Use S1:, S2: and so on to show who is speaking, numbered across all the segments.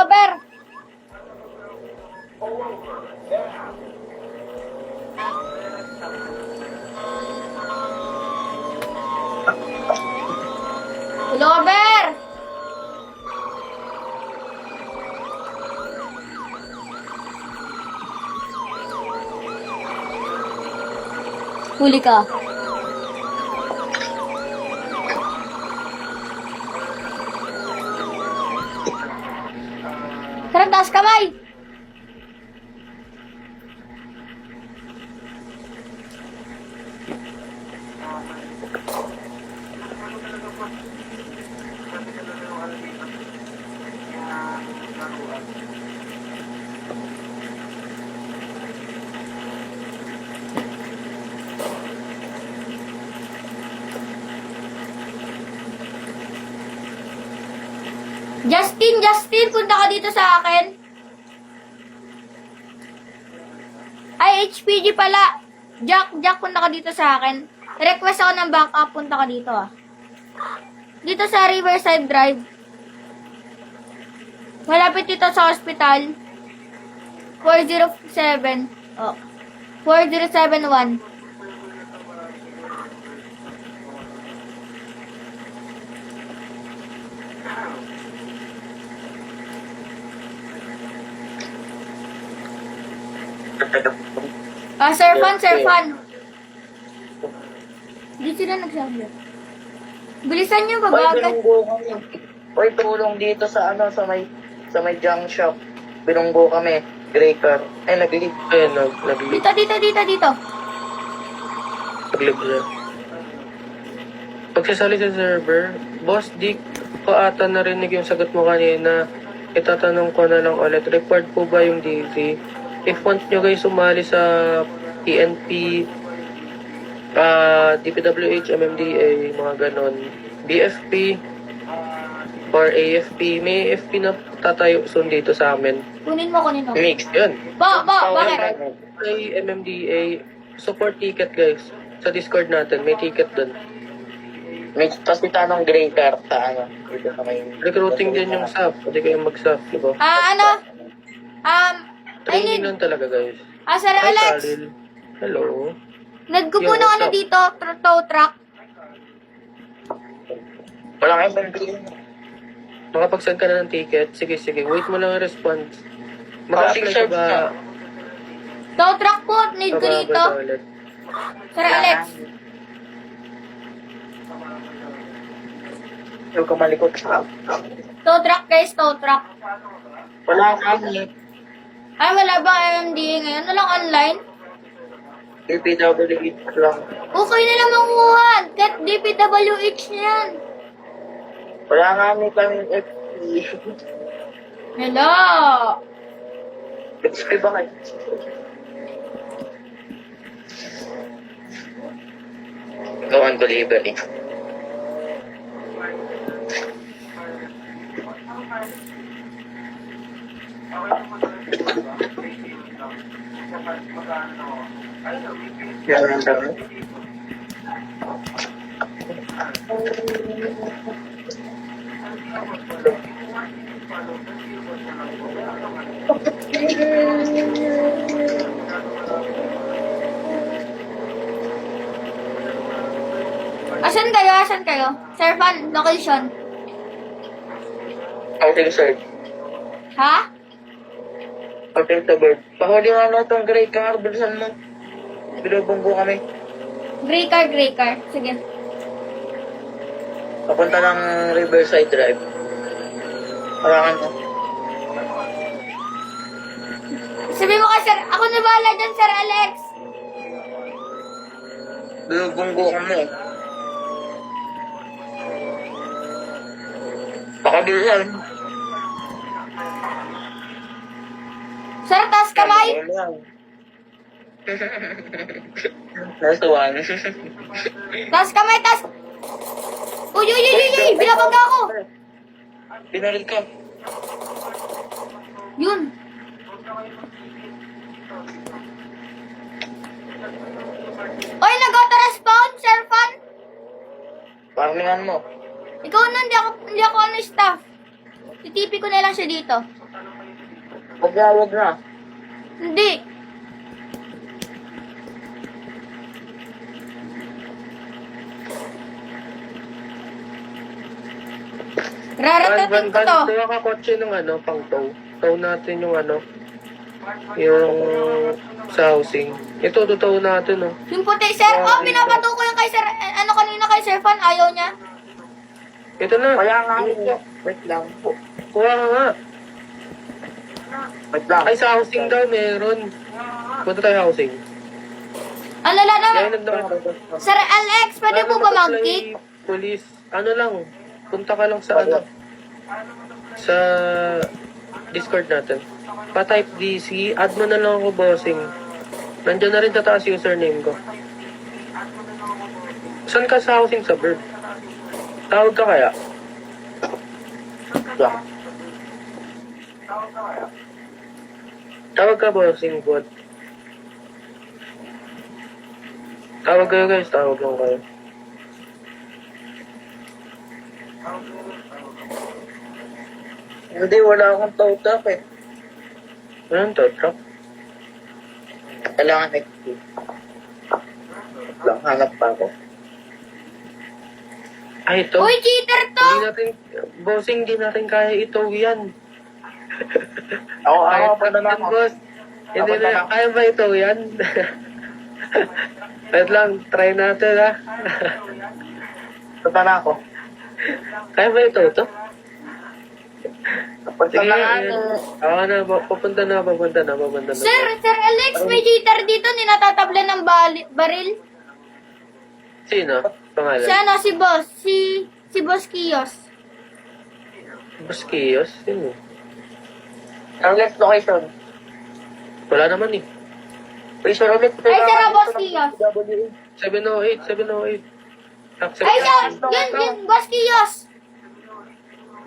S1: Lover! Lover! Huli ka. Tara, taas kamay! Justin, punta ka dito sa akin. Ay, HPG pala. Jack, punta ka dito sa akin. Request ako ng backup, punta ka dito ah. Dito sa Riverside Drive. Malapit dito sa hospital. 407. Oh. 4071. Sir Fan. Hindi sila nagsabi. Bilisan nyo, babagat.
S2: Oy, tulong dito sa sa may junk shop. Binunggo kami. Gray car. Ay, nag-leave. Ayun, nag-leave.
S1: Dito.
S2: Nag-leave na. Pagsasali sa server, Boss Dick, ko ata narinig yung sagot mo kanina. Itatanong ko na lang ulit, required po ba yung DV? If want nyo guys sumali sa PNP, DPWH, MMDA, mga ganon, BFP, or AFP, may AFP na tatayo soon dito sa amin.
S1: Kunin mo.
S2: Mix, yun.
S1: Bakit?
S2: May MMDA, support ticket guys. Sa Discord natin, may ticket dun. May tapos tanong gray car sa dito sa may... Recruiting din yung SAF. Pwede kayong mag-SAF, diba? Training lang talaga guys.
S1: Sir
S2: Hi,
S1: Alex.
S2: Khalil. Hello.
S1: Nagkupo
S2: Yo,
S1: ng
S2: what's up?
S1: dito, tow truck.
S2: Wala kayong MMDA. Makapag-send ka na ng ticket. Sige. Wait mo lang ang response. Mag-apply ka ba?
S1: Tow truck po, need ko dito.
S2: Ulit?
S1: Sir Alex.
S2: Huwag ka malikot sa...
S1: Tow truck guys, tow truck.
S2: Wala kami.
S1: Ay, wala ba MMDA ngayon? Walang online?
S2: DPWH lang.
S1: Okay na lang makuha. Kahit DPWH na yan.
S2: Wala kami FP.
S1: Hello.
S2: FP ba kayo? Gawan ko libre. Yan ang dami.
S1: Asan kayo? Sir Fan, location.
S2: Outing search.
S1: Ha?
S2: Outing sa bird. Pahuli nga na itong gray car. Bilisan mo. Binubunggo kami.
S1: Gray car. Sige.
S2: Papunta ng Riverside Drive. Harangan mo.
S1: Sabi mo ka, sir, ako na bahala dyan, Sir Alex.
S2: Binubunggo kami. Pakabilisan.
S1: Sir, taas kamay.
S2: Last one.
S1: Taas kamay, taas. Uy, binabangga ako.
S2: Pinaril ka.
S1: Yun. Oy, nag-auto-respawn, Sir Fan.
S2: Parlingan mo.
S1: Ikaw na, hindi ako staff. Titipi ko na lang siya dito.
S3: Huwag na.
S1: Hindi. Raratatin ko to.
S2: Kuha ka kotse ng ano, pang tow. Tow natin yung ano, yung sa housing. Ito, tow natin, oh.
S1: Yung puti, sir. Oh, pinapato ko yung kay sir. Ano kanina kay sir Fan, ayaw niya.
S2: Ito na.
S3: Kaya nga, wait lang po.
S2: Kuha ka nga.
S3: Wait lang.
S2: Ay, sa housing daw meron. Punta tayo housing.
S1: Ano lang naman.
S2: Yan, nagdaan.
S1: Sir Alex, pwede po ba mag-kick?
S2: Police, ano lang, punta ka lang sa ano, sa Discord natin. Pa-type DC, add mo na lang ako, bossing. Nandiyan na rin tataas username ko. Saan ka sa housing suburb? Tawag ka kaya?
S3: Lang.
S2: Tawag ka, bossing bot. Tawag kayo guys, tawag lang kayo.
S3: Hindi, wala akong tow truck eh.
S2: Ano to, truck?
S3: Kailangan XP. Lang, hanap pa ako.
S2: Ay, ito.
S1: Uy, cheater to!
S2: Hindi natin, bossing, hindi natin kaya ito yan.
S3: Ako
S2: Kaya
S3: pa na
S2: natin,
S3: ako.
S2: boss. Hindi
S3: Ako na
S2: na,
S3: lang.
S2: kaya ba ito yan? Wait lang, try natin ha.
S3: Punta na ako.
S2: Kaya ba ito?
S3: Punta
S2: Sige,
S3: na
S2: nga,
S3: nga.
S2: ayan. Oo na, papunta na.
S1: Sir Alex, may cheater dito. Ninatatablan ng baril.
S2: Sino? Pangalan?
S1: Sana si boss. Si boss Kios.
S2: Boss Kios? Sino?
S3: Ang left location.
S2: Wala naman eh.
S3: Pressure ulit.
S1: Ay, sir, boss Kios.
S2: 708. Accept.
S1: Ay, siya! Yun, boss Kios.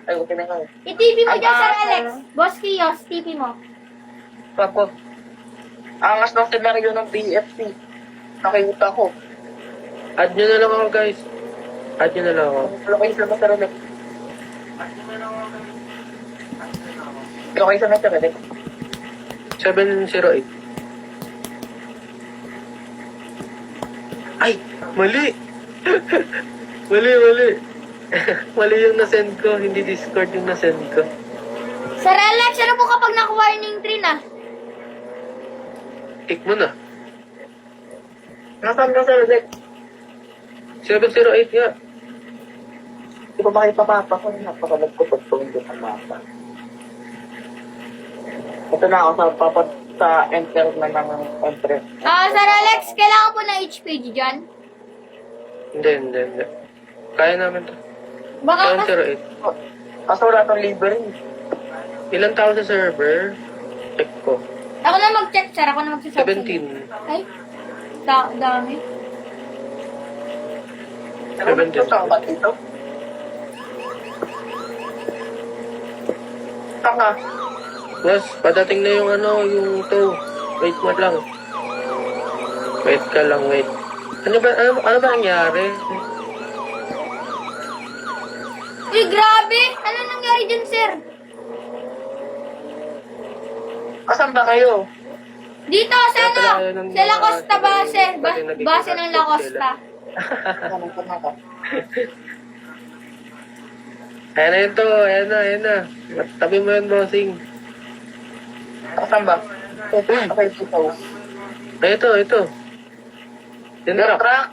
S3: Ay, okay na nga.
S1: I-TV mo dyan, Sir Alex. Boss Kios, TV mo.
S3: Tapos, angas ng senaryo ng BFC. Nakikita ko.
S2: Add nyo na lang ako guys. Add nyo na lang ako.
S3: Location na sa ulit. Location na sa ulit.
S2: 708. Ay! Mali! mali. Mali yung nasend ko. Hindi Discord yung nasend ko.
S1: Sir Alex, ano po kapag naka-warning tree na?
S2: Kick mo na.
S3: Nasaan ka sa ulit?
S2: 708 nga.
S3: Hindi ko makita mapa ko. Napakalag ko pag tumindot ang mapa. Ito na ako sa enter na ng entrance.
S1: Sir Alex, kailangan po ng HPG dyan.
S2: Hindi. Kaya namin to.
S1: Baka kasi...
S2: 708.
S3: Kaso wala itong libre.
S2: Ilan tao sa server? Check ko.
S1: Ako na mag-check, sir. Ako na mag-check.
S2: 17.
S1: Ay, dami.
S3: Ano ba ito sa kapat dito? Tanga.
S2: Boss, padating na yung ano, yung tow. Wait mo lang. Wait ka lang, wait. Ano ba nangyari?
S1: Uy, grabe! Ano nangyari dyan, sir?
S3: Asan ba kayo?
S1: Dito, sa ano?
S2: Tayo ng
S1: Sa La Costa
S2: mga-
S1: base.
S2: Kasi nagiging
S1: Base ng La
S2: hotspot
S1: Costa.
S3: Anong pa ka?
S2: Ayan na yun to, ayan na. Tabi mo yun, bossing.
S3: Asan ba? Okay, dito.
S2: Ay, ito. Yun na.
S3: Truck.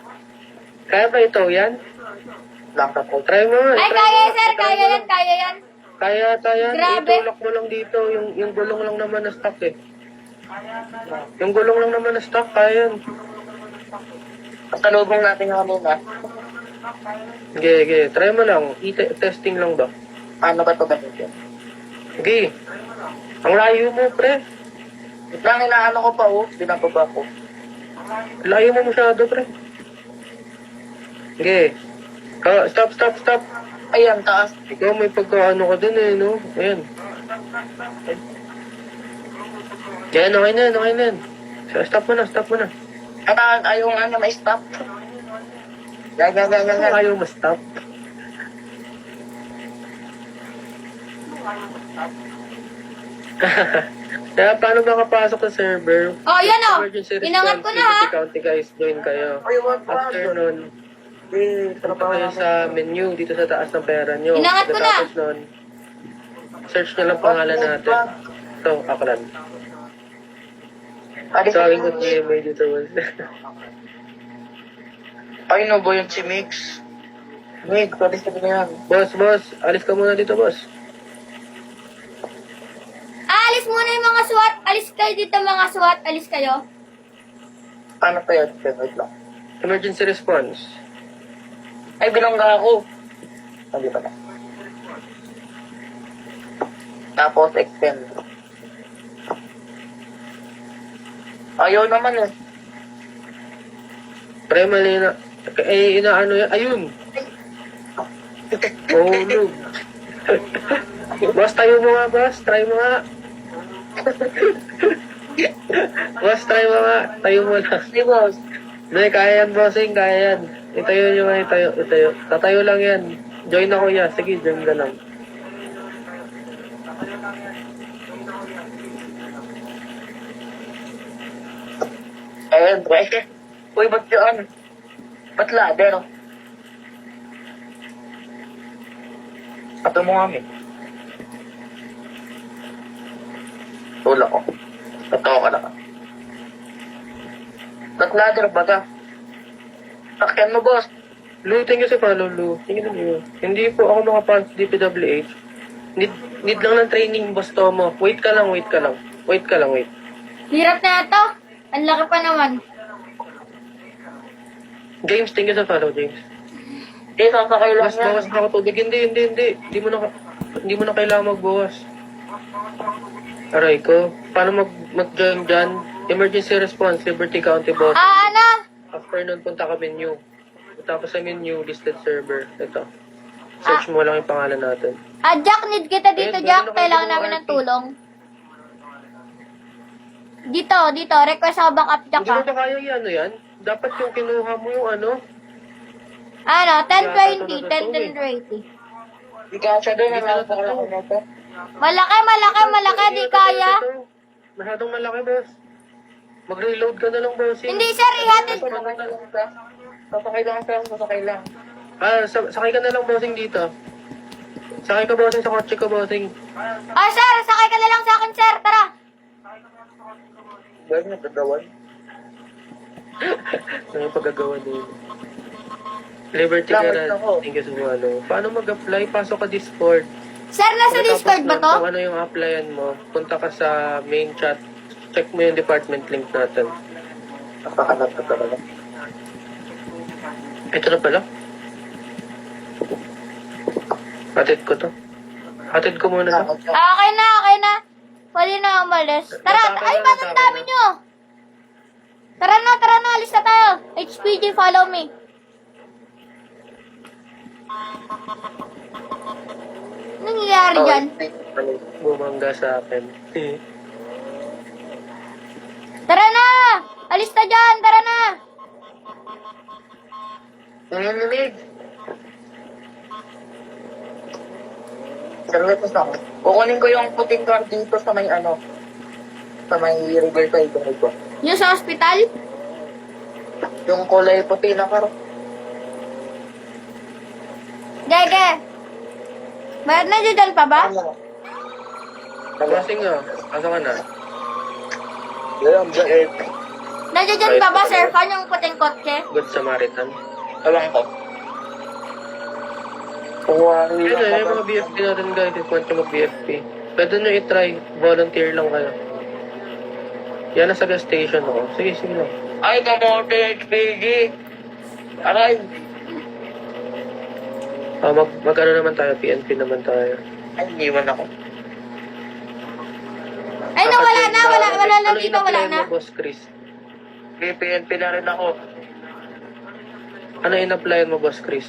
S2: Kaya ba ito, yan?
S3: Lang ka po.
S2: Try mo nga.
S1: Ay,
S2: try
S1: kaya
S2: mo.
S1: yan, sir. Kaya yan.
S2: Kaya yan.
S1: Grabe.
S2: Itulak mo lang dito. Yung gulong lang naman na stock eh. Yung gulong lang naman na stock, kaya yan.
S3: Pasalubong natin yung kanina.
S2: Sige. Try mo lang. Testing lang ba?
S3: Paano ba ito ganito?
S2: Sige. Ang layo mo, pre.
S3: Lang inaano ko pa oh. Binababa ko.
S2: Layo mo masyado, pre. Sige. Stop.
S3: Ayan, taas.
S2: Ikaw may pagkaano ka dun eh, no? Ayan. Yan, okay na yan. Stop mo na.
S3: Ayaw nga na ma-stop. Yan.
S2: Ayaw mo stop. Kaya paano makapasok sa server?
S1: Oh, yan oh.
S2: Emergency
S1: Inangat ko na, ha?
S2: Liberty County guys, join kayo.
S3: Ay, what
S2: After nun, punta
S3: trabaho
S2: kayo
S3: namin.
S2: sa menu dito sa taas ng pera nyo.
S1: Inangat ko na.
S2: Pagkatapos nun, search nyo lang pangalan natin. Ito, Aklan. Sabi ko GMA dito was.
S3: Ay, no, boy, yung si Mix. Mix, pwede sa na yan.
S2: boss, alis ka muna dito, boss.
S1: Alis muna yung mga SWAT. Alis kayo dito mga SWAT. Alis kayo.
S3: Ano pa yan? Wait lang.
S2: Emergency response.
S3: Ay, binangga ako. Hindi pa na. Tapos, extend. Ayaw naman eh.
S2: Pre, mali na. Eh, inaano yan. Ayun. Oh, no. Boss, tayo mo nga, boss. Try mo nga. Boss, try mo nga. Tayo mo lang.
S3: Si boss.
S2: Hindi, kaya yan, bossing. Kaya yan. Itayo nyo nga, itayo. Tatayo lang yan. Join ako ya. Sige, join ka lang.
S3: Ayun, pre. Uy, ba't yun? Ba't ladder? Ato mo nga, eh. Tula ko. Totoo ka na ka. Ba't ladder ba ka? Takyan mo, boss.
S2: Lou, thank you sa follow, Lou. Tingnan nyo. Hindi po ako makapasok sa DPWH. Need lang ng training, boss Tomo. Wait ka lang. Wait.
S1: Hirap na ito. Ang laki pa naman.
S2: James, thank you sa follow, James.
S3: Eh, sasakay lang
S2: Mas
S3: yan.
S2: bawas na ako tubig. Hindi. Hindi mo na kailangan magbawas. Aray ko. Paano mag-join dyan? Emergency response, Liberty County boss.
S1: Ano?
S2: After nun, punta ka menu. Punta ka sa menu, listed server. Ito. Search mo lang yung pangalan natin.
S1: Jack, need kita dito,
S2: Eh,
S1: Jack.
S2: ganun ako
S1: Kailangan
S2: yung
S1: namin ng
S2: RP.
S1: tulong. Dito. Request ako backup, Jack,
S2: Hindi
S1: ha?
S2: mo ba kaya yan, ano yan? Dapat yung kinuha mo yung ano.
S1: Ano,
S2: Yata
S1: 1020,
S2: ito na
S1: 1020.
S3: Di ka siya doon.
S2: Hindi
S3: Ang
S2: ka
S3: napakala ko na ito.
S1: Malaki, di kaya.
S2: Masyadong malaki, boss. Mag-reload ka na lang, boss.
S1: Hindi, sir, ihatid.
S3: Sasakay lang.
S2: Sakay ka na lang, bossing, dito. Sakay ka, bossing, sa kotse ko, bossing.
S1: Sir, sakay ka na lang sa akin, sir. Tara.
S3: Gawin niya, gagawan.
S2: Ano yung paggagawa din? Liberty
S3: Salamat
S2: Garage.
S3: ako.
S2: Thank you so much. Paano mag-apply? Pasok ka Discord.
S1: Sir, nasa
S2: Pagkatapos
S1: Discord ba
S2: nun,
S1: to?
S2: Kung ano yung applyan mo, punta ka sa main chat. Check mo yung department link natin.
S3: Nakakanap ka talaga.
S2: Ito na pala. Hatid ko to. Hatid ko muna to.
S1: Okay na. Pwede na umalis. Tara, ay, ba't ang dami nyo? Tara na, alis na tayo. HPG, follow me. Anong nangyayari dyan?
S2: Bumangga sa akin.
S1: Tara na! Alis na dyan, tara na!
S3: Nanginginig. Servetos na ako. Kukunin ko yung puting card dito sa may sa may Riverside ko.
S1: Yung sa ospital?
S3: Yung kulay puti na karo.
S1: Gege. Bayad na dyan pa ba?
S3: Ano?
S2: Bossing nga. Asa ka na?
S3: Yan, dyan.
S1: Nandiyan dyan pa ba, sir? Paano yung puting kotse?
S2: Good Samaritan.
S3: Alam ko. Kuwari
S2: Ayun
S3: lang
S2: na, yung mga BFP natin guys. If want to mag-BFP. Pwede nyo i-try. Volunteer lang kayo. Yan na sa gas station ako. Sige lang.
S3: Ay, kamote, HPG. Aray.
S2: Mag-ano naman tayo, PNP naman tayo.
S3: Ay, iniwan ako.
S1: Ay, no, wala na. Wala na
S2: Ano
S1: dito, wala
S2: in-apply
S1: na.
S2: mo, Boss Chris?
S3: PNP na rin ako.
S2: Ano in-apply mo, Boss Chris?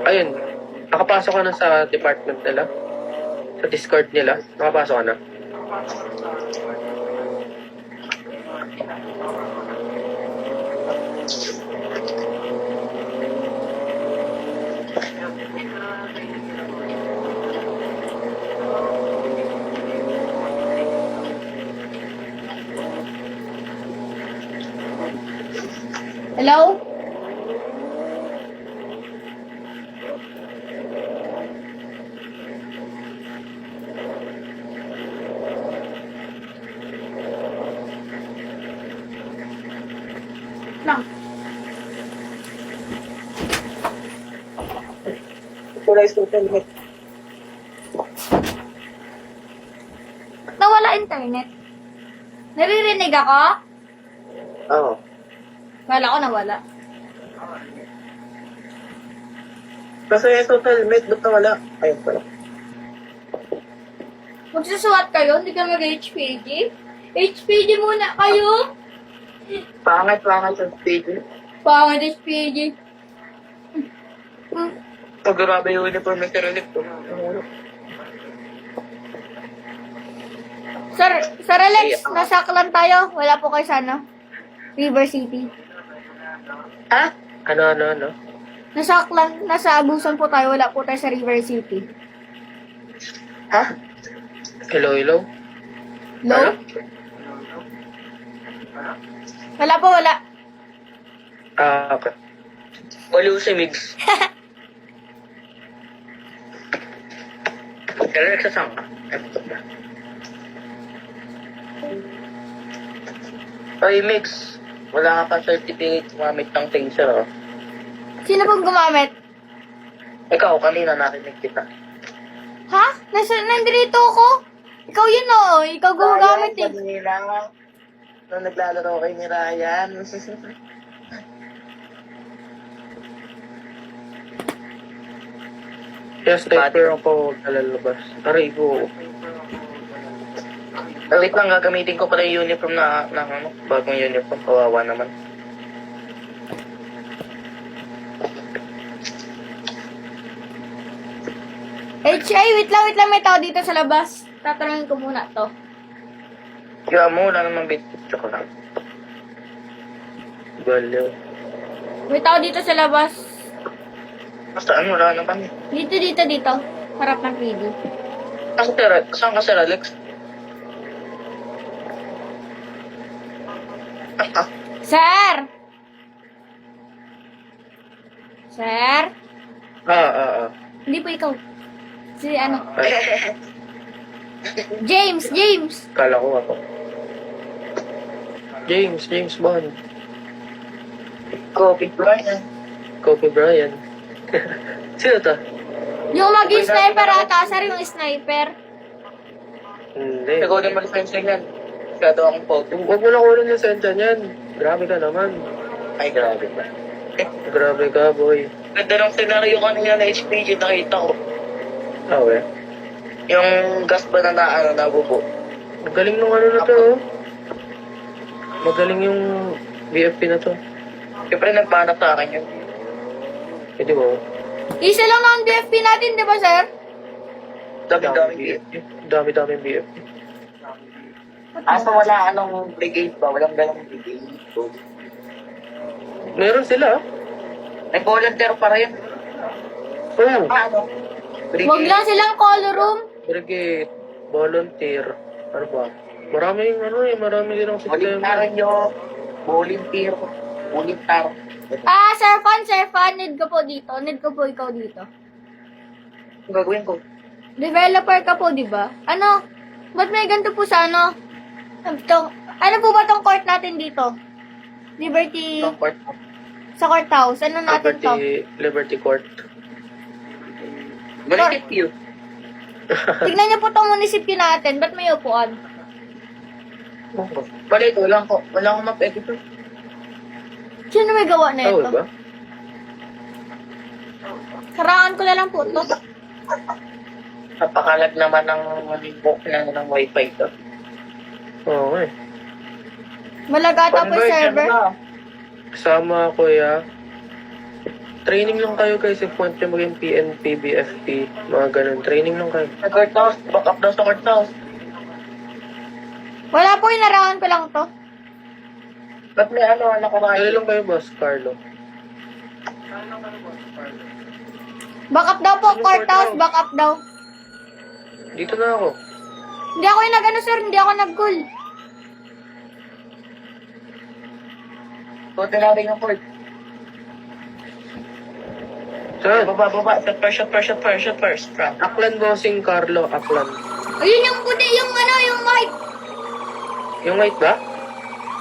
S2: Ayun. Nakapasok ka na sa department nila? Sa Discord nila? Nakapasok ka na?
S1: Hello? Lang.
S3: Wala yung total net.
S1: Ba't nawala internet? Naririnig ako?
S3: Oo.
S1: Wala ko nawala.
S3: Kasi yung total net, ba't nawala? Ayun pala.
S1: Magsusuwat kayo? Hindi ka mag-HPG? HPG muna kayo?
S3: Pangit yung stage.
S1: Pangit HPG. Hmm.
S3: Pag grabe yung uniform ng Terrelip.
S1: Sir Alex, nasaklan tayo. Wala po kayo sa ano? River City.
S3: Ha?
S2: Ano?
S1: Nasaklan, nasa abusan po tayo. Wala po tayo sa River City.
S3: Ha?
S2: Hello?
S1: No? Wala po, wala.
S2: Ah, okay.
S3: Walo si Migs. Pero nagsasama ka. Ay, Mix. Wala ka pa certificate gumamit ng taser, oh.
S1: Sino pong gumamit?
S3: Ikaw, kanina narinig kita.
S1: Ha? Nandito ako? Ikaw yun oh. Ikaw gumagamit eh.
S3: Kanina, nung naglalaro kay ni Ryan.
S2: Yes, sniper ako lalabas. Aray ko.
S3: Wait lang, gagamitin ko pala yung uniform na ano, bagong uniform. Kawawa naman.
S1: Wait lang, may tao dito sa labas. Tatanungin ko muna to.
S3: Kaya mo, wala namang bit. Tsaka lang.
S2: Baliw.
S1: May tao dito sa labas.
S3: Basta ano, wala naman.
S1: Dito. Harap ng PD.
S3: Saan ka, Sir Alex?
S1: Sir! Sir? Hindi po ikaw. Si ano? James!
S2: Kala ko ako. James Bond.
S3: Kobe Bryant.
S2: Kobe Bryant. Sino to?
S1: Yung mag-sniper ata, sir, yung sniper.
S2: Hindi.
S3: Ikaw din mag-defense yan. Kaya daw akong pogi.
S2: Huwag mo na kunin yung sensya niyan. Grabe ka naman.
S3: Ay, grabe ba?
S2: Grabe ka, boy.
S3: Ganda ng senaryo kanina na HPG nakita ko.
S2: Ah, we.
S3: Yung gas ba na nabubo?
S2: Magaling nung ano na to, oh. Magaling yung BFP na to.
S3: Siyempre nagpanap sa akin yun.
S2: Hindi mo.
S1: Isa lang ang DFP natin, di ba, sir?
S3: Dami-dami.
S2: Dami BFP.
S3: Asa wala anong brigade ba? Walang ganong brigade.
S2: Meron sila, ah.
S3: May volunteer pa rin.
S2: Oh,
S3: Ano?
S1: Huwag lang silang color room.
S2: brigade, volunteer. Ano ba? Marami din ang
S3: Volunteer
S2: sistema.
S3: nyo. Volunteer.
S1: Sir Fan, need ko po dito. Need ko po ikaw dito.
S3: Ang gagawin ko.
S1: Developer ka po, di ba? Ano? Ba't may ganito po sa ano? Ano po ba tong court natin dito? Liberty,
S3: Comfort.
S1: sa courthouse. Ano natin to?
S2: Liberty Court.
S3: Balik you.
S1: Tignan niyo po tong munisipyo natin. Ba't may upuan?
S3: Balik, wala akong map-edit.
S1: Sino may gawa na
S2: Oh,
S1: ito?
S2: ba?
S1: Karangan ko na lang po to.
S3: Napakalag naman ng wifi to.
S2: Oo, eh.
S1: Malagata po yung server.
S2: Kasama ko, ya. Training lang kayo guys if want nyo maging PNP, BFP, mga ganun. Training lang kayo.
S3: Sa courthouse, back up daw sa courthouse.
S1: Wala po, inarangan ko lang to.
S3: Ba't may nakarayo?
S2: Dali lang kayo, boss, Carlo.
S1: Back up daw po,
S2: Anong
S1: courthouse,
S2: courthouse?
S1: back up daw.
S2: Dito na ako.
S1: Hindi ako yung nag-ano, sir, hindi ako nag-call.
S3: Buti natin yung court.
S2: Saan?
S3: Baba. Shot first. Front.
S2: Aklan bossing Carlo, Aklan.
S1: Ayun yung puti, yung ano, yung white.
S2: Yung white ba?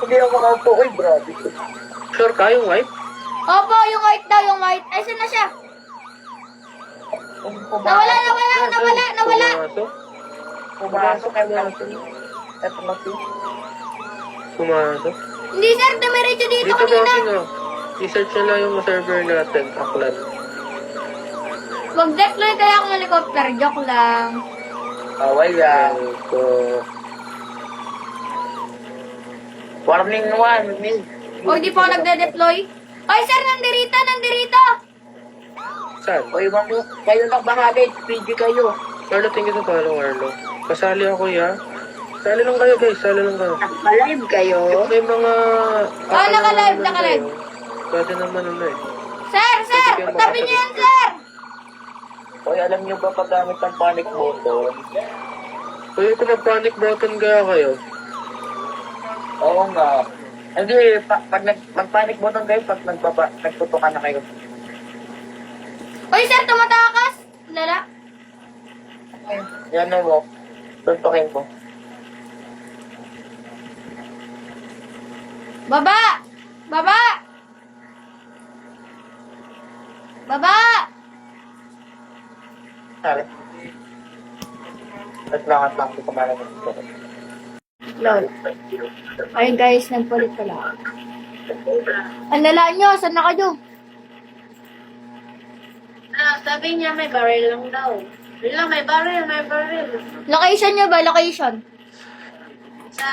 S3: Hindi ako makaupo. Uy, grabe.
S2: Sure ka yung white?
S1: Opo, yung white daw, yung white. Ay, saan na siya? Nawala.
S2: Pumasok?
S3: Pumasok. Eto na si.
S2: Pumasok?
S1: Hindi, sir, dumiretso dito
S2: Dito
S1: kanina.
S2: bossing oh. I-search na lang yung server natin, Aklan.
S1: Mag-deploy kaya akong helicopter. Joke lang.
S3: Away yan.
S2: So,
S3: Warning 1, Mil.
S1: O, di pa ako nagde-deploy. Ay, sir, nandirito.
S2: saan?
S3: Uy, mami, kayo lang bahagi. PG kayo.
S2: Carlo, tingin sa follow, Carlo. Kasali ako, ya. Sali lang kayo, guys. Sali lang kayo.
S3: Nakalive kayo.
S2: May mga...
S1: Oh, naka-live.
S2: Pwede naman ano eh.
S1: Sir, tabi niyo yan, sir.
S3: Uy, alam niyo ba paggamit ng panic button?
S2: Kaya kung mag-panic button kaya kayo,
S3: Oo nga. Hindi, pag mag-panic button kayo, pag nagtutukan na kayo.
S1: Uy, sir, tumatakas. Lala.
S3: Yan na mo. Tuntukin ko.
S1: Baba!
S3: Sorry. At lang ko kumain ng ito.
S1: Lol. Ay, guys, nagpalit pala. Ang lala nyo, saan na kayo?
S4: Sabi niya may barrel lang daw. Yun lang, may barrel.
S1: Location nyo ba? Location?
S4: Sa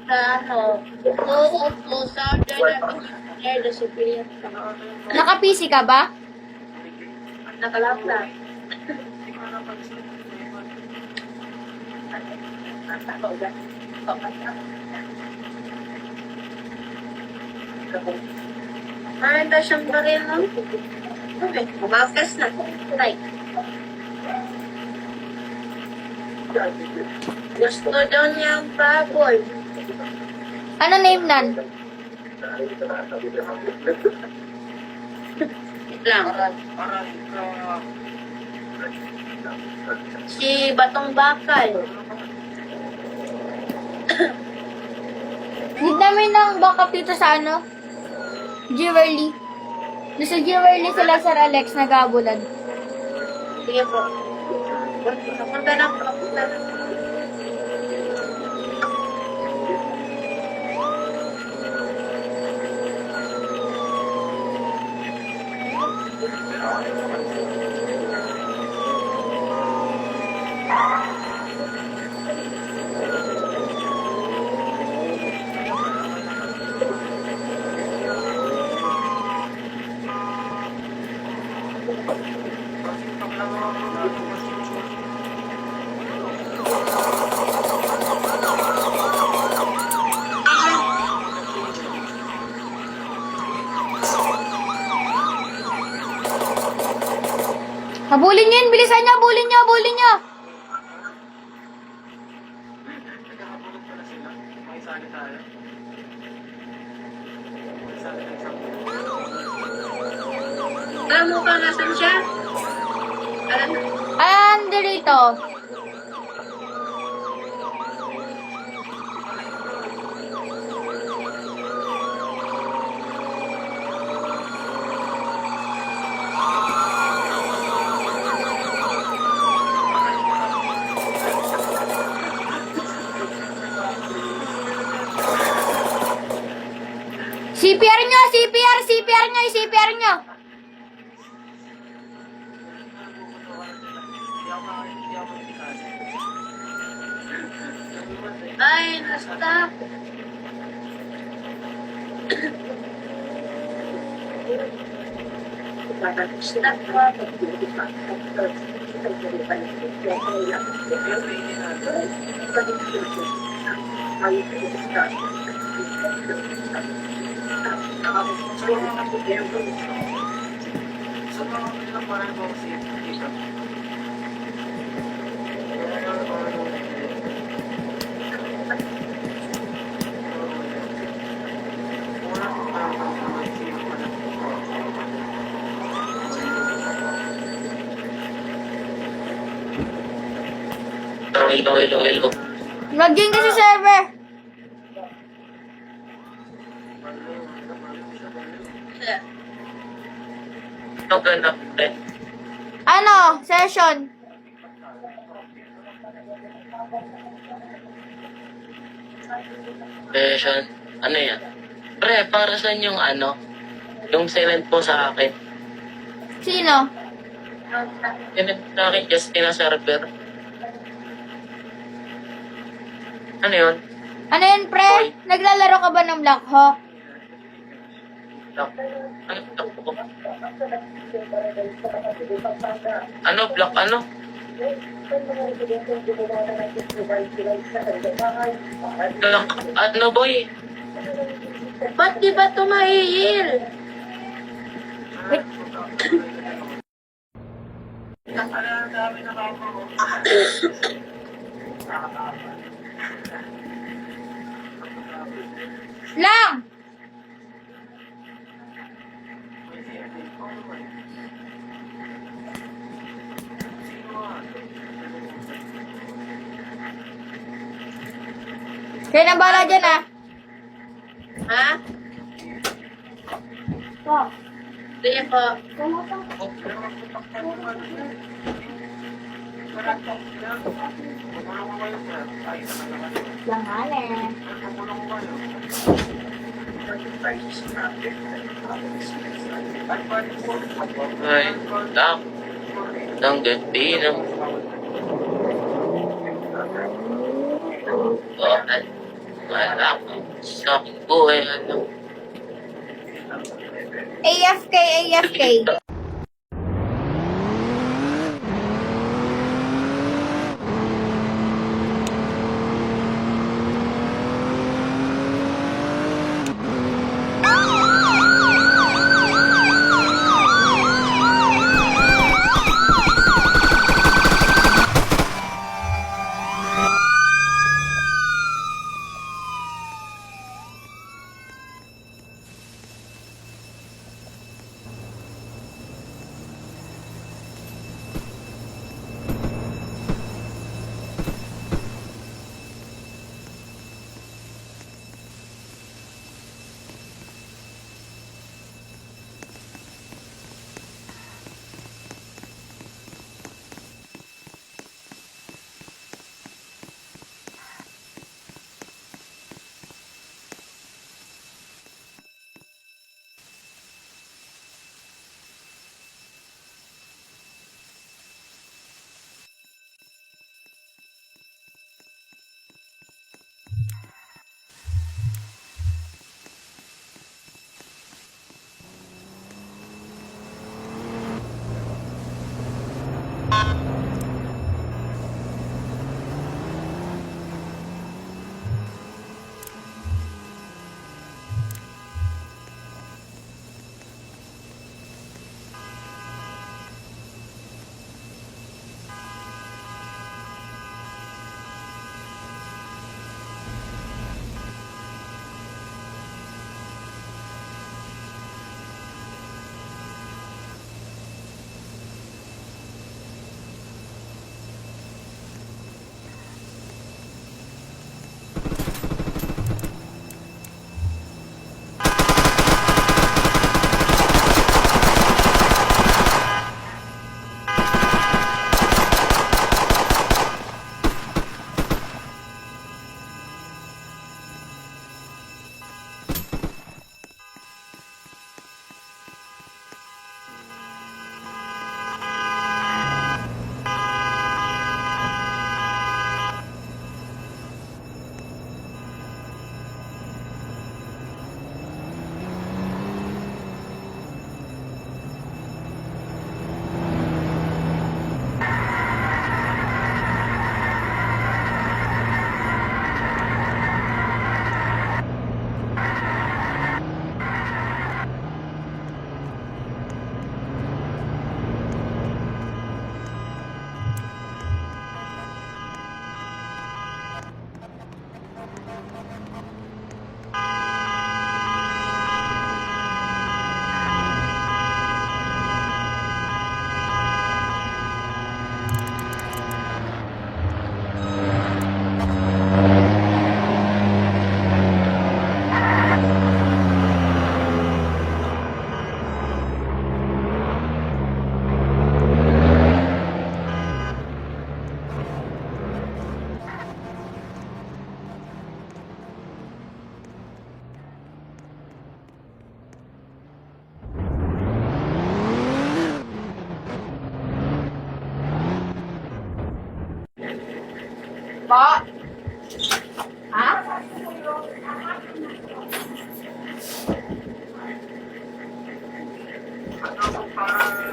S4: ano, to southern near the civilian.
S1: Naka-PC ka ba?
S4: Nakalapla. Ito siyang barrel, no? Okay, bumakas na. Right. Gusto daw niya ang baboy.
S1: Ano name nan?
S4: Wait lang. Si Batong Bakal.
S1: Need namin ng backup dito sa ano? Jewelry. Doon sa Jewelry sila Sir Alex nag-aabulan.
S4: Sige po. Papunta na.
S1: Habulin nyo yun! Bilisan nyo! Habulin nyo!
S4: Alam mo ba nasan siya? Alam mo?
S1: Dito. CPR nyo! CPR nyo!
S4: Ay, na-stop. Stop.
S3: Hello.
S1: Mag-join ka sa server.
S3: Ito ganap, pre.
S1: Ano? Session.
S3: Session. Ano yan? Pre, para saan yung ano? Yung silent po sa akin.
S1: Sino?
S3: Sinend sa akin, Justina server. Ano yun?
S1: Ano yun, pre? Naglalaro ka ba ng Black Hawk?
S3: Ano, block ano? Block, ano boy?
S4: Ba't di ba tumahihil?
S1: Lang! Kaya na bala dyan, ah.
S4: Ha?
S1: Oh.
S4: Sige po.
S1: Langan eh.
S3: Ay, tak. Ang gabi ng... Wala ko sa aking buhay, ano.
S1: AFK, AFK.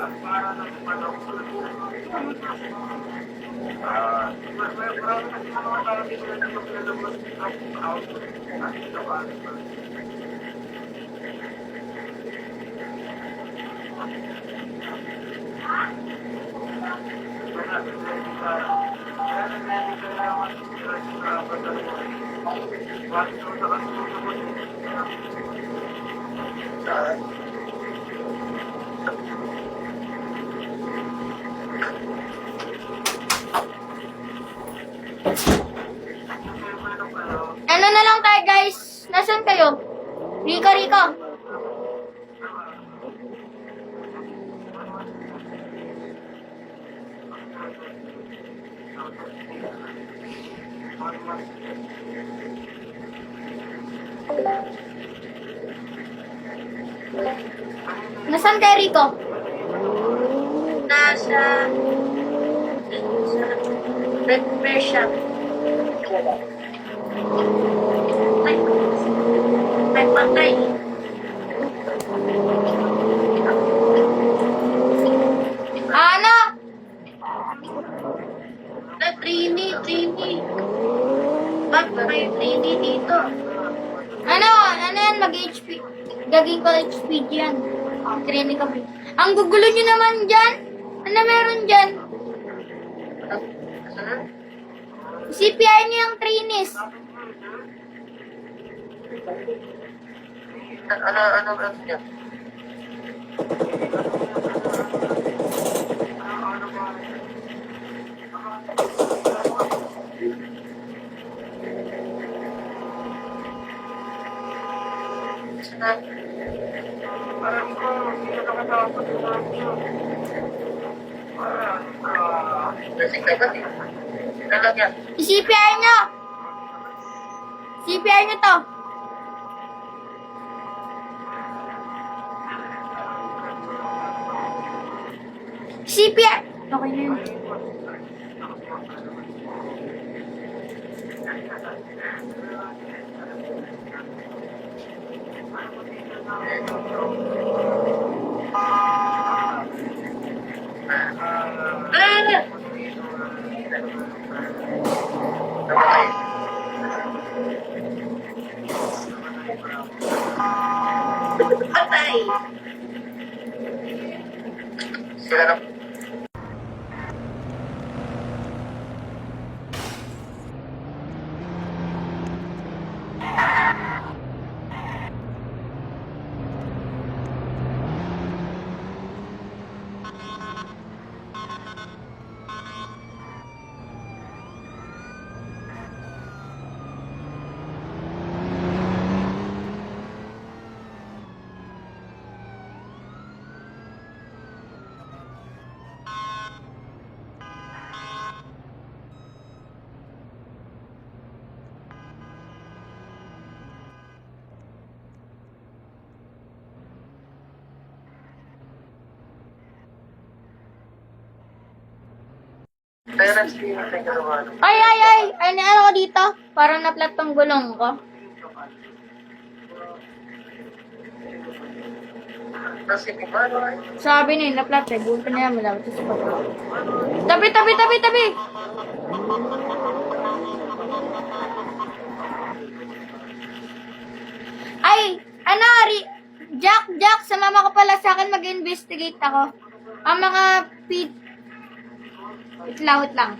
S1: Ano na lang tayo, guys? Nasaan kayo? Rika. Nasaan kayo, Rico?
S4: Nasa repair shop. Ay, patay.
S1: Ano?
S4: Na Trini. Ba't may Trini dito?
S1: Ano yan? Mag-HP. Gaging ko HPG yan. Training kami. Ang gugulo nyo naman dyan. Ano meron dyan? CPR nyo yung trainees.
S3: Ano niya?
S1: CPR nyo. CPR nyo to. CPR. Okay na yun.
S4: Patay.
S3: Sila na.
S1: Ay! Ay, ano ko dito? Parang naplat tong gulong ko. Sabi na naplat eh. Buto na yan. Malapit sa pagkakas. Tabi! Ay! Ano? Jack! Sumama ka pala sa akin. Mag-investigate ako. Ang mga Wait lang.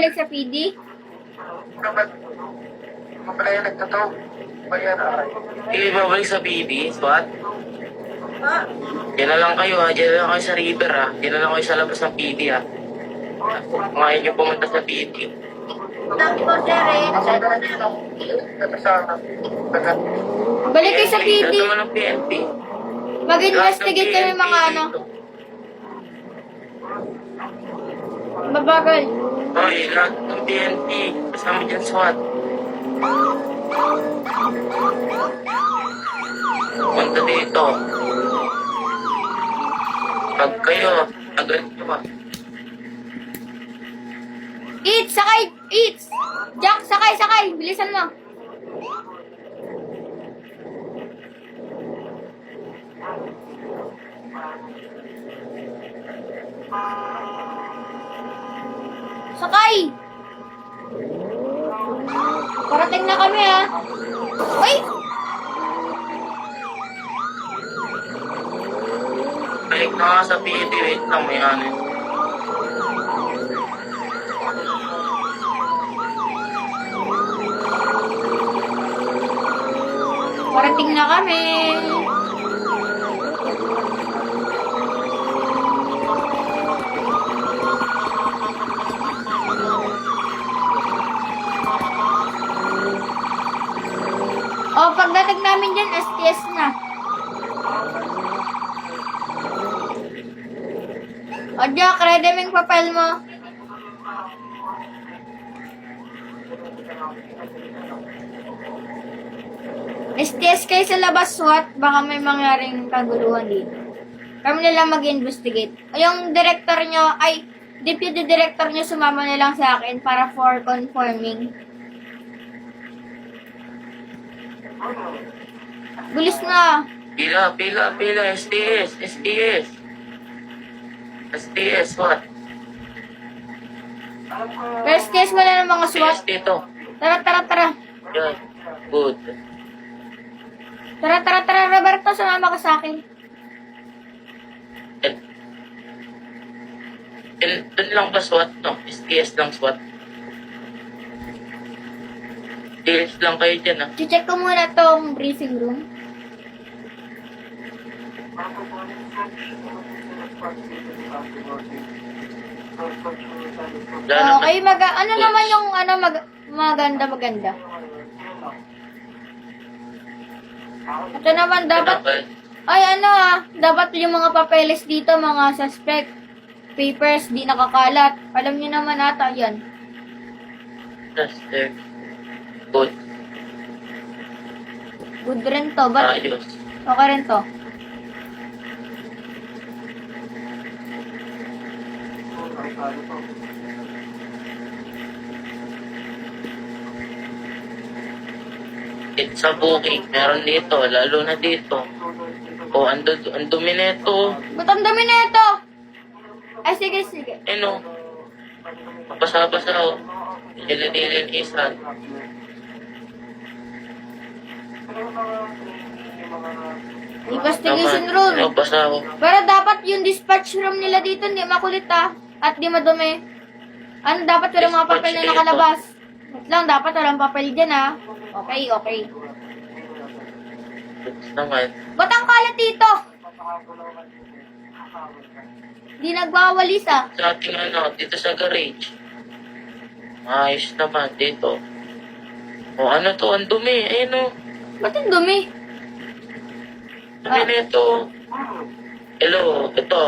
S1: bumalik sa PD?
S3: Kapag pala yung nagtotoo, bayan
S2: Hindi babalik sa PD, SWAT.
S4: Ah,
S2: Diyan na lang kayo ha. Diyan na lang kayo sa river ha. Diyan na lang kayo sa labas ng PD ha. Kung ayaw nyo pumunta sa PD.
S4: tapos rin.
S1: Balik kayo sa PD.
S2: Ito naman ng PNP.
S1: Mag-investigate kami mga ano. Babagal.
S2: Hoy, lahat ng PNP. Kasama dyan SWAT. Punta dito. Pag kayo, agad nyo ba?
S1: Eats! Sakay! Eats! Jack, sakay, sakay! Bilisan mo. Sakay! Parating na kami ha. Ay!
S2: Balik na nga sa PD. Wait lang, may ano.
S1: Parating na kami. O, pagdating namin dyan, STS na. O, Jack, ready mo yung papel mo. STS kayo sa labas, SWAT. Baka may mangyaring kaguluhan dito. Kami na lang mag-investigate. O, yung director nyo, ay, deputy director nyo, sumama na lang sa akin para for confirming. Bilis na.
S2: Pila, pila, pila. STS, STS. STS, SWAT.
S1: Pero STS mo na ng mga SWAT.
S2: STS dito.
S1: Tara, tara, tara.
S2: Yan. Good.
S1: Tara, tara, tara, Roberto, sumama ka sa akin.
S2: Doon lang ba SWAT, no? STS lang SWAT. STS lang kayo dyan, ah.
S1: Check ko muna tong briefing room.
S2: Wala
S1: Okay,
S2: naman.
S1: ano naman yung maganda. Ito naman dapat, dapat yung mga papeles dito, mga suspect, papers, di nakakalat. Alam niyo naman ata yan.
S2: Tester. Good.
S1: Good rin to, but
S2: Ayos.
S1: okay rin to.
S2: It's a booking. Meron dito. Lalo na dito. O, ang dumi nito.
S1: Ba't ang dami na ito? Ay, sige, sige.
S2: Ano? Mapasa-pasa o. Nililinisan.
S1: Investigation room.
S2: Ano, basa ako.
S1: Pero dapat yung dispatch room nila dito hindi makulit at di madumi. Ano, dapat walang mga papel na
S2: Dispatch
S1: nakalabas. Wait lang, dapat walang papel dyan Okay, okay.
S2: Tapos naman.
S1: Ba't ang kalat dito? Di nagwawalis
S2: Sa ating dito sa garage. Ayos naman dito. O, ano to? Ang dumi. Ayun o.
S1: Ba't ang dumi?
S2: Dumi nito. Hello. Ito.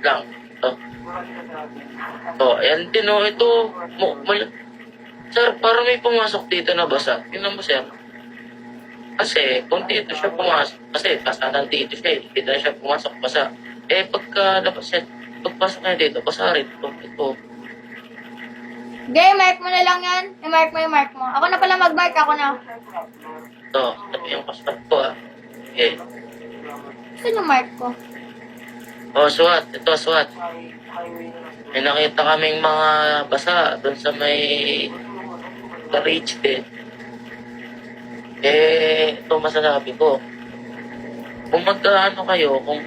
S2: Lang. Ito. Ito. Ayan din o. Ito. Sir, parang may pumasok dito na basa. Tingnan mo, sir. Kasi, kung dito siya pumasok, kasi pasanan dito siya eh. Dito na siya pumasok, basa. Pagpasok niya dito, basa rin. Ito.
S1: Okay, mark mo na lang yan. I-mark mo. Ako na pala mag-mark, ako na.
S2: Ito. Ito yung passport ko ah. Okay.
S1: Saan yung mark ko?
S2: Oh, SWAT. Ito, SWAT. May nakita kaming mga basa doon sa may garage din. Ito masasabi ko. Kung kung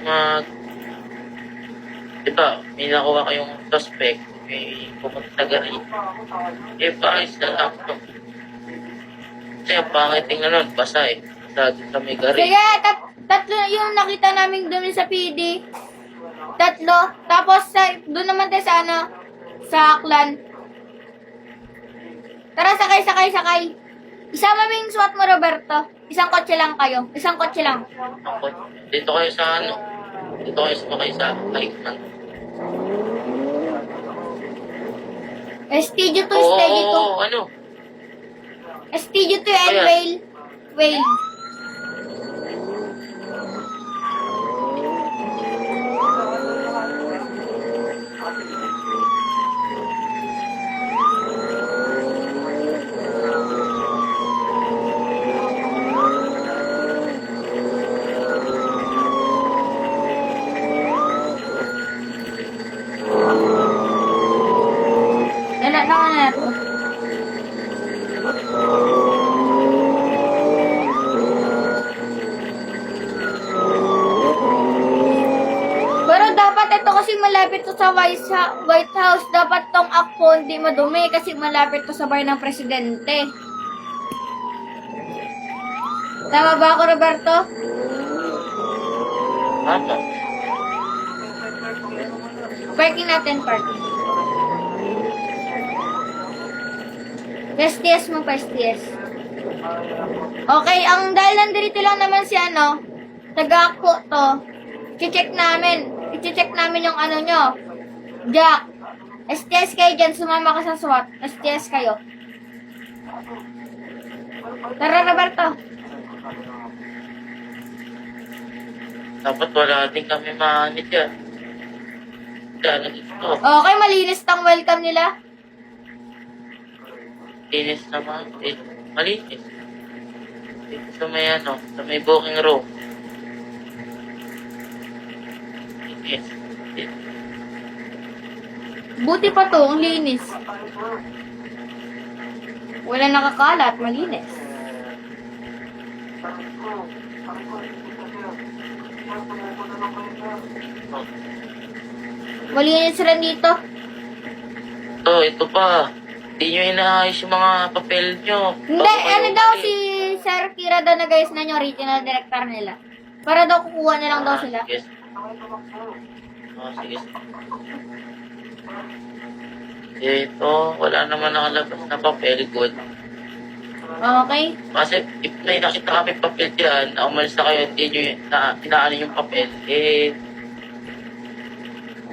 S2: diba, may nakuha kayong suspect,
S3: may pumunta gari. Eh, paayos na lang to. Kasi ang pangit tingnan nun, basa eh. Basa din sa may gari.
S1: Sige, tatlo yung nakita namin doon sa PD. Tatlo. Tapos, doon naman tayo sa ano, sa Aklan. Tara, sakay. Isama mo yung SWAT mo, Roberto. Isang kotse lang kayo. Isang kotse lang.
S3: Ako, dito kayo sa ano? Dito kayo sumakay sa Laikman.
S1: Studio 2,
S3: Oo,
S1: Studio
S3: ano?
S1: 2. Studio 2 and
S3: Ayan.
S1: Whale. Na to. Pero dapat ito kasi malapit to sa White House. Dapat tong ako hindi madumi kasi malapit to sa bahay ng presidente. Tama ba ako, Roberto?
S3: Tama.
S1: Parking natin, parking. STS mo pa, STS. Okay, ang dahil nandito lang naman si ano, taga-ako to, i-check namin yung ano nyo. Jack, STS kayo dyan, sumama ka sa SWAT. STS kayo. Tara, Roberto.
S3: Dapat wala din kami maanit yan. Ano dito?
S1: Okay, malinis tang welcome nila.
S3: Linis naman. Eh, malinis. Dito sa may ano, sa may booking room. Linis.
S1: Buti pa to, ang linis. Wala nakakalat, malinis. Malinis rin dito.
S3: Ito pa. Hindi nyo inaayos yung mga papel nyo.
S1: Hindi,
S3: Bago kayo
S1: ano daw
S3: umalis.
S1: si Sir Kira daw na guys na yung original director nila. Para daw kukuha na lang daw sila.
S3: Sige. Sige. Ito, wala naman nakalabas na papel. Good.
S1: Okay?
S3: Kasi if may nakita kami papel dyan, umalis na kayo, hindi nyo inaano yung papel, eh,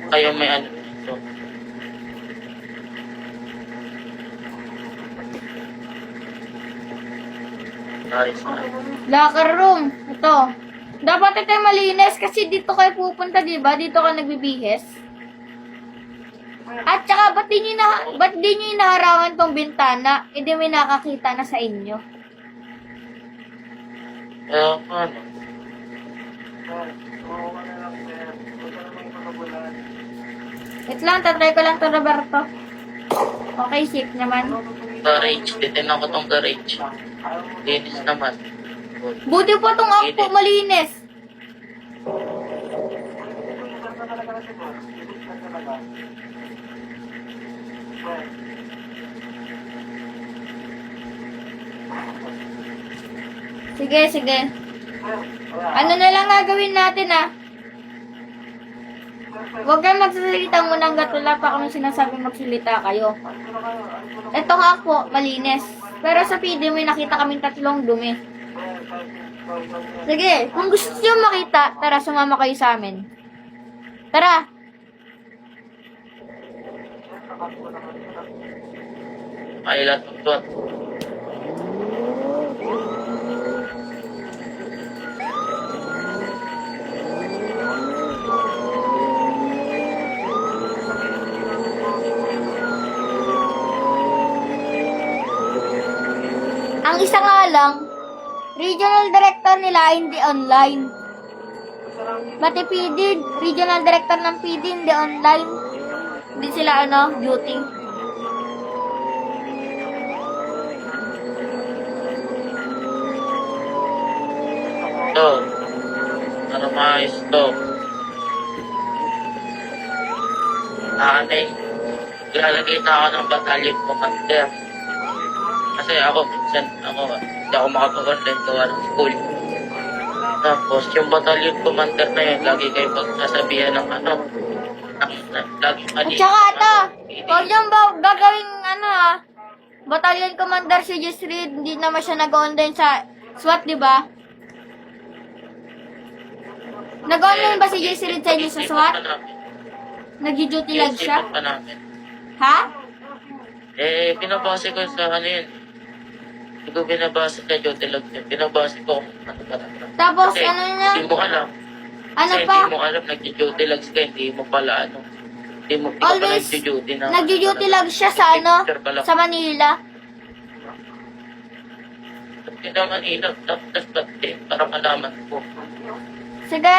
S3: kayo may ano dito. Nice.
S1: Locker room. Ito. Dapat ito yung malinis kasi dito kayo pupunta, di ba? Dito ka nagbibihis. At saka, ba't di nyo inaharangan tong bintana? Hindi may nakakita na sa inyo.
S3: Ano?
S1: Wait lang, tatry ko lang to, Roberto. Okay, safe naman.
S3: Garage. Titinan ko tong garage. Linis naman. Good.
S1: Buti po tong ako, malinis. Sige. Ano na lang gagawin natin, ah? Huwag kayong magsasalita muna hanggat wala pa kami sinasabing magsalita kayo. Ito nga po, malinis. Pero sa PD may nakita kaming tatlong dumi. Sige, kung gusto nyo makita, tara, sumama kayo sa amin. Tara!
S3: Ay, lahat.
S1: Ang isa nga lang, regional director nila hindi online. Pati PD, regional director ng PD hindi online. Hindi sila duty.
S3: Ito. Ano maayos to? Anay. lalagay na ako ng battalion commander. Kasi ako, minsan, hindi ako makapag-online gawa ng school. Tapos, yung battalion commander na yun, lagi kayo pagsasabihan ng lagi
S1: At
S3: mali.
S1: saka ito, huwag niyong gagawing Battalion Commander si Jess Reed, hindi naman siya nag-online sa SWAT, di ba? Nag-online ba si Jess Reed sa inyo sa SWAT? Nag-duty lag siya?
S3: Pa namin.
S1: Ha?
S3: Pinabase ko sa yun. Hindi ko binabase sa duty lag yun. Binabase ko kung ano ba.
S1: Tapos,
S3: Kasi,
S1: ano na?
S3: hindi mo alam.
S1: Ano
S3: Kasi
S1: pa?
S3: hindi mo alam, nag-duty lags ka, hindi mo pala hindi ka pala
S1: Always,
S3: nag-duty na.
S1: nag-duty lag siya sa sa Manila.
S3: Hindi naman ilang, tapos para malaman ko.
S1: Sige.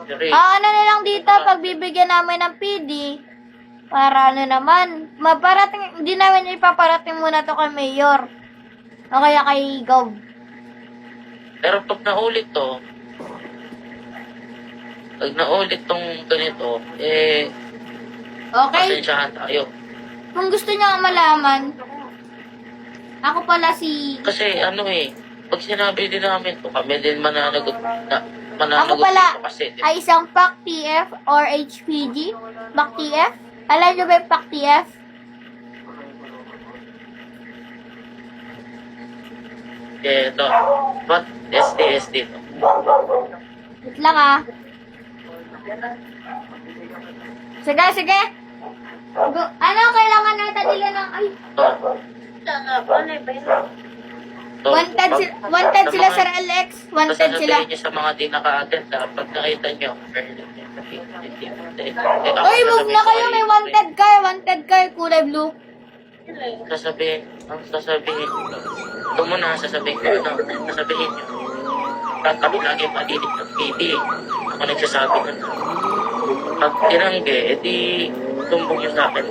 S3: Siri,
S1: Ano na lang dito, pagbibigyan namin ng PD, para ano naman, hindi namin ipaparating muna to kay Mayor. O kaya kay Gov.
S3: pero pag naulit tong ganito,
S1: Okay?
S3: pasensyahan tayo.
S1: Kung gusto niyo malaman, ako pala si...
S3: Kasi pag sinabi din namin to, kami din mananagot
S1: Ako pala
S3: dito kasi.
S1: ay isang PAC TF or HPG. PAC TF? Alam niyo ba yung PAC TF?
S3: Ito. What? SD to.
S1: Wait lang Sige. Ano kailangan natin nila ng... Ay,
S4: Ano ba yun?
S1: wanted sila Sir Alex. Wanted sila.
S3: Sasabihin niyo sa mga di naka-attend, pag nakita niyo,
S1: Uy, move na kayo. May wanted kayo. Wanted kayo. Kulay blue.
S3: sasabihin, ito muna, sasabihin niyo. Kami lagi malilit ng PD. Ako nagsasabi nun. Pag tinangge, edi tumbong niyo sa akin.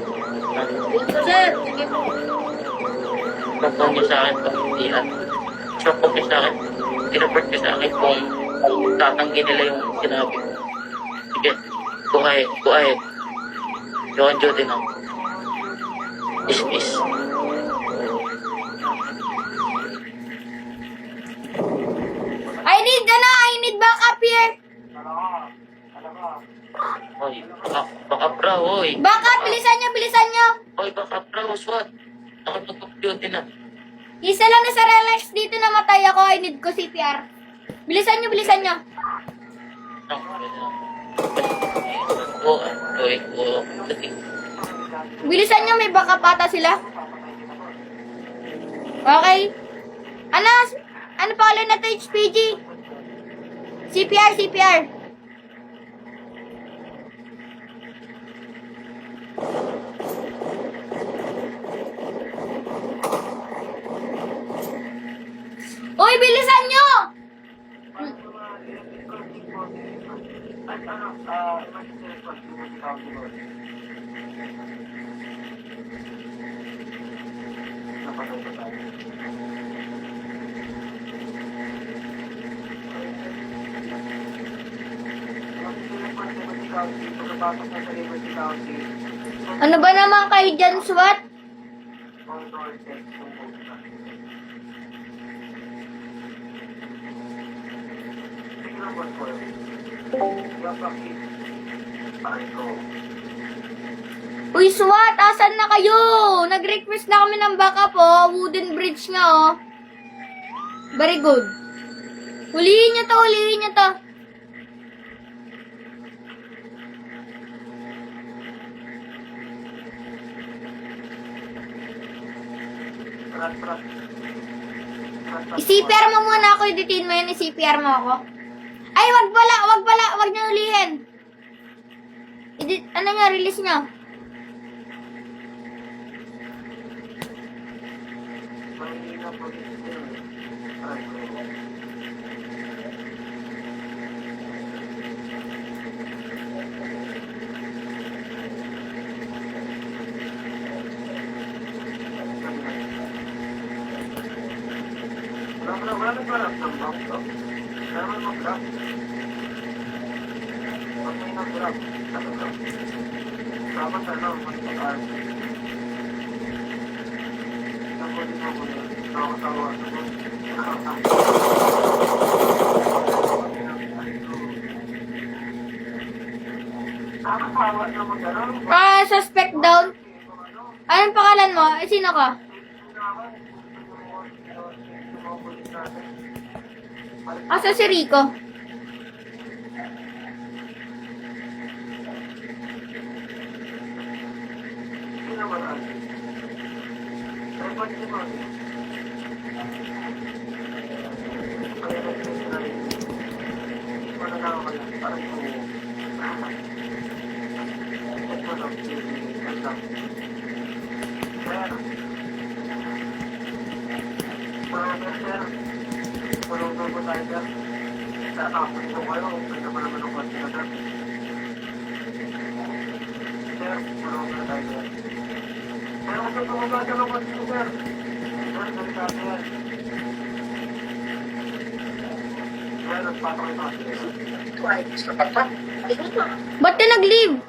S4: Sir, sige po.
S3: Tumbong niyo sa akin pag hindi Tumbong niyo sa akin. Tinaport niyo sa akin kung tatanggi nila yung sinabi ko. Sige, go ahead. Go on duty now. Dismiss.
S1: I need backup here.
S3: Oy, baka bra, oy.
S1: Backup, bilisan nyo.
S3: Oy, baka bra, SWAT. Nakapag-duty na.
S1: Isa lang na Sir Alex dito namatay ako. I need ko CPR. Bilisan nyo. Bilisan nyo, may backup ata sila. Okay. Ano pangalan na to, HPG? CPR. Uy, bilisan nyo! Ano ba naman kayo dyan, SWAT? Uy, SWAT! Asan na kayo? Nag-request na kami ng backup, Wooden bridge nga, Very good. Hulihin nyo to. I-CPR mo muna ako, i-detain mo yun, i-CPR mo ako. Ay, wag nyo ulihin. Release nyo. Suspect down. Anong pangalan mo? Sino ka? Asa si Rico? Ba't ka nag-leave?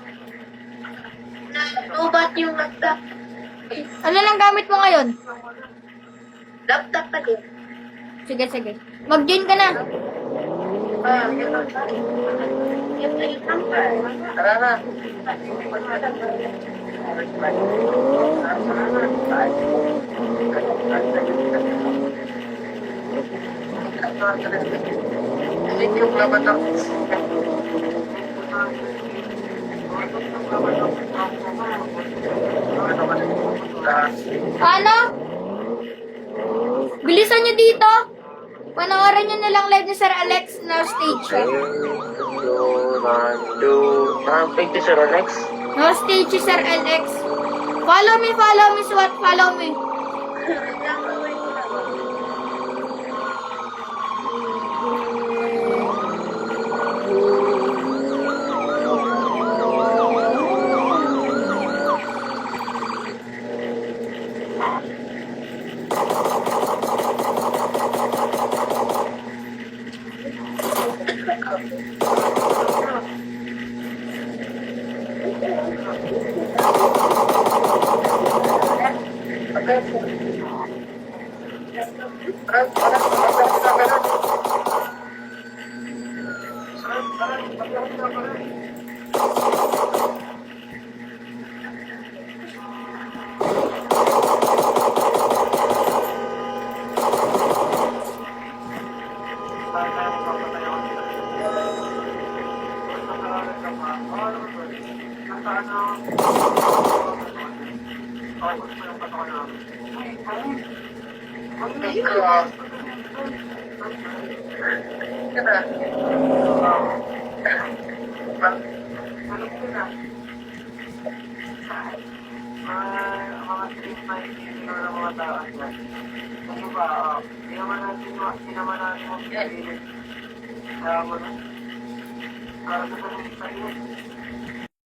S4: Nalubat yung laptop.
S1: Ano lang gamit mo ngayon?
S4: Laptop pa din.
S1: Sige, sige. Mag-join ka na.
S4: Yun lang. Yung number.
S2: Tara na. Hindi yung laban ng
S1: Ano? Bilisan nyo dito. Panoorin nyo na lang live ni Sir Alex na stage siya.
S2: Thank you, Sir Alex.
S1: No stage si Sir Alex. Follow me, SWAT, follow me.